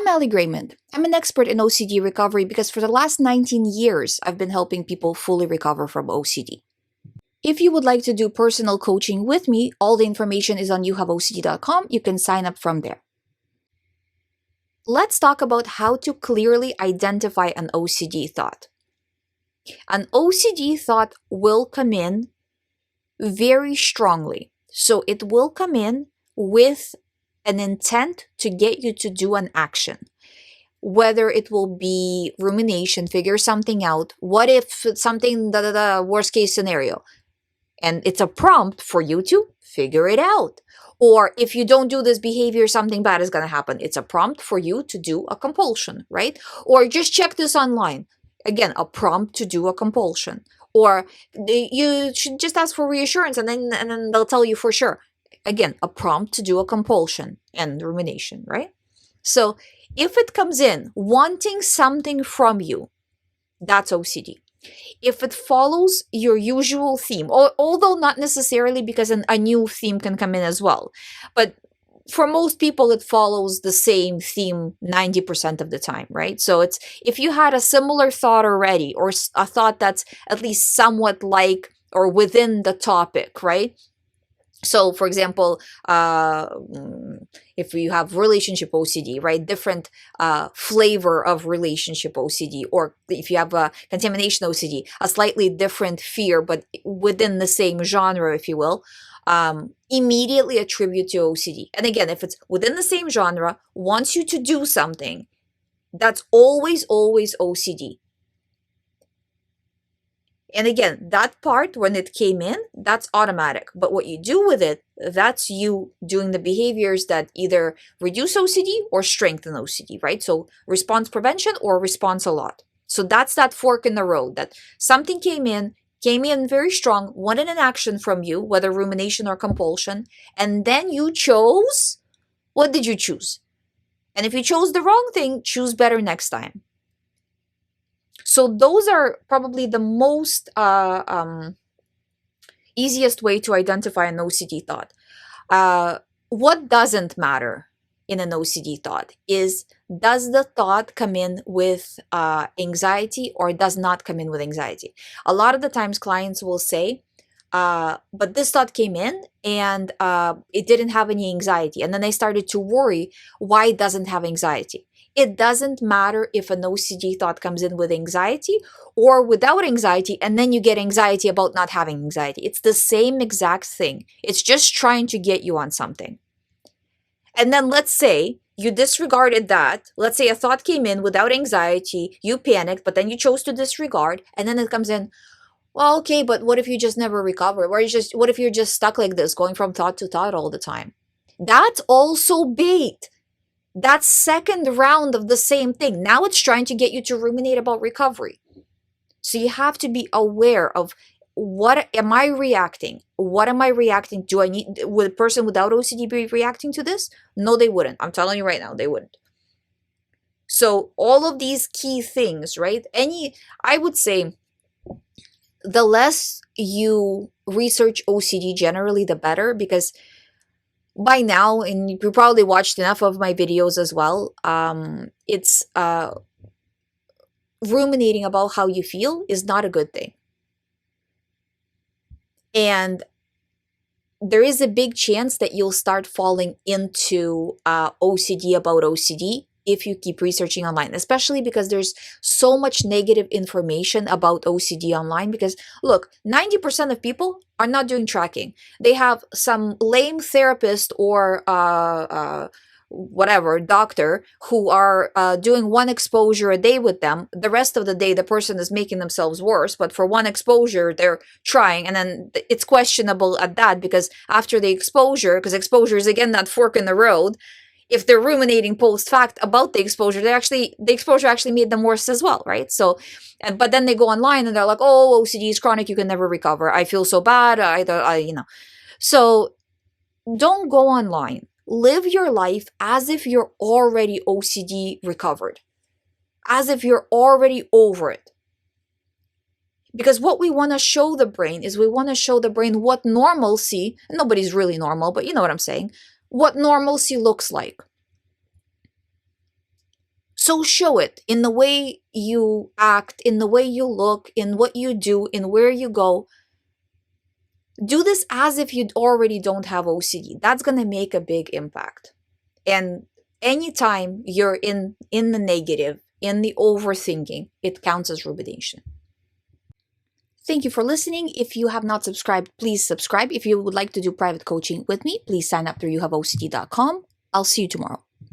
I'm GREYMOND. I'm an expert in OCD recovery because for the last 19 years, I've been helping people fully recover from OCD. If you would like to do personal coaching with me, all the information is on youhaveocd.com. You can sign up from there. Let's talk about how to clearly identify an OCD thought. An OCD thought will come in very strongly. So it will come in with an intent to get you to do an action. Whether it will be rumination, figure something out. What if something, worst case scenario? And it's a prompt for you to figure it out. Or if you don't do this behavior, something bad is going to happen. It's a prompt for you to do a compulsion, right? Or just check this online. Again, a prompt to do a compulsion. Or you should just ask for reassurance and then they'll tell you for sure. Again, a prompt to do a compulsion and rumination, right? So if it comes in wanting something from you, that's OCD. If it follows your usual theme, although not necessarily, because a new theme can come in as well, but for most people, it follows the same theme 90% of the time, right? So it's if you had a similar thought already, or a thought that's at least somewhat like or within the topic, right? So, for example, if you have relationship OCD, right, different flavor of relationship OCD, or if you have a contamination OCD, a slightly different fear, but within the same genre, if you will, immediately attribute to OCD. And again, if it's within the same genre, wants you to do something, that's always OCD. And again, that part, when it came in, that's automatic. But what you do with it, that's you doing the behaviors that either reduce OCD or strengthen OCD, right? So response prevention or response a lot. So that's that fork in the road, that something came in very strong, wanted an action from you, whether rumination or compulsion, and then you chose, what did you choose? And if you chose the wrong thing, choose better next time. So those are probably the most easiest way to identify an OCD thought. What doesn't matter in an OCD thought is, does the thought come in with anxiety or does not come in with anxiety? A lot of the times clients will say, but this thought came in and it didn't have any anxiety. And then they started to worry why it doesn't have anxiety. It doesn't matter if an OCD thought comes in with anxiety or without anxiety, and then you get anxiety about not having anxiety. It's the same exact thing. It's just trying to get you on something. And then let's say you disregarded that. Let's say a thought came in without anxiety, you panicked, but then you chose to disregard, and then it comes in, well, okay, but what if you just never recover? What if you're just stuck like this, going from thought to thought all the time? That's also bait. That's second round of the same thing. Now it's trying to get you to ruminate about recovery. So you have to be aware of, what am I reacting? What am I reacting? Would a person without OCD be reacting to this? No, they wouldn't. I'm telling you right now, they wouldn't. So all of these key things, right? I would say the less you research OCD generally, the better, because by now, and you probably watched enough of my videos as well, it's ruminating about how you feel is not a good thing. And there is a big chance that you'll start falling into OCD about OCD if you keep researching online, especially because there's so much negative information about OCD online. Because look, 90% of people are not doing tracking. They have some lame therapist or whatever doctor who are doing one exposure a day with them. The rest of the day, the person is making themselves worse. But for one exposure, they're trying, and then it's questionable at that, because after the exposure, because exposure is again that fork in the road. If they're ruminating post-fact about the exposure, the exposure actually made them worse as well, right? So, but then they go online and they're like, "Oh, OCD is chronic. You can never recover. I feel so bad. So don't go online. Live your life as if you're already OCD recovered, as if you're already over it. Because what we want to show the brain is, we want to show the brain what normalcy, and nobody's really normal, but you know what I'm saying, what normalcy looks like. So show it in the way you act, in the way you look, in what you do, in where you go. Do this as if you already don't have OCD. That's going to make a big impact. And anytime you're in the negative, in the overthinking, it counts as rumination. Thank you for listening. If you have not subscribed, please subscribe. If you would like to do private coaching with me, please sign up through youhaveocd.com. I'll see you tomorrow.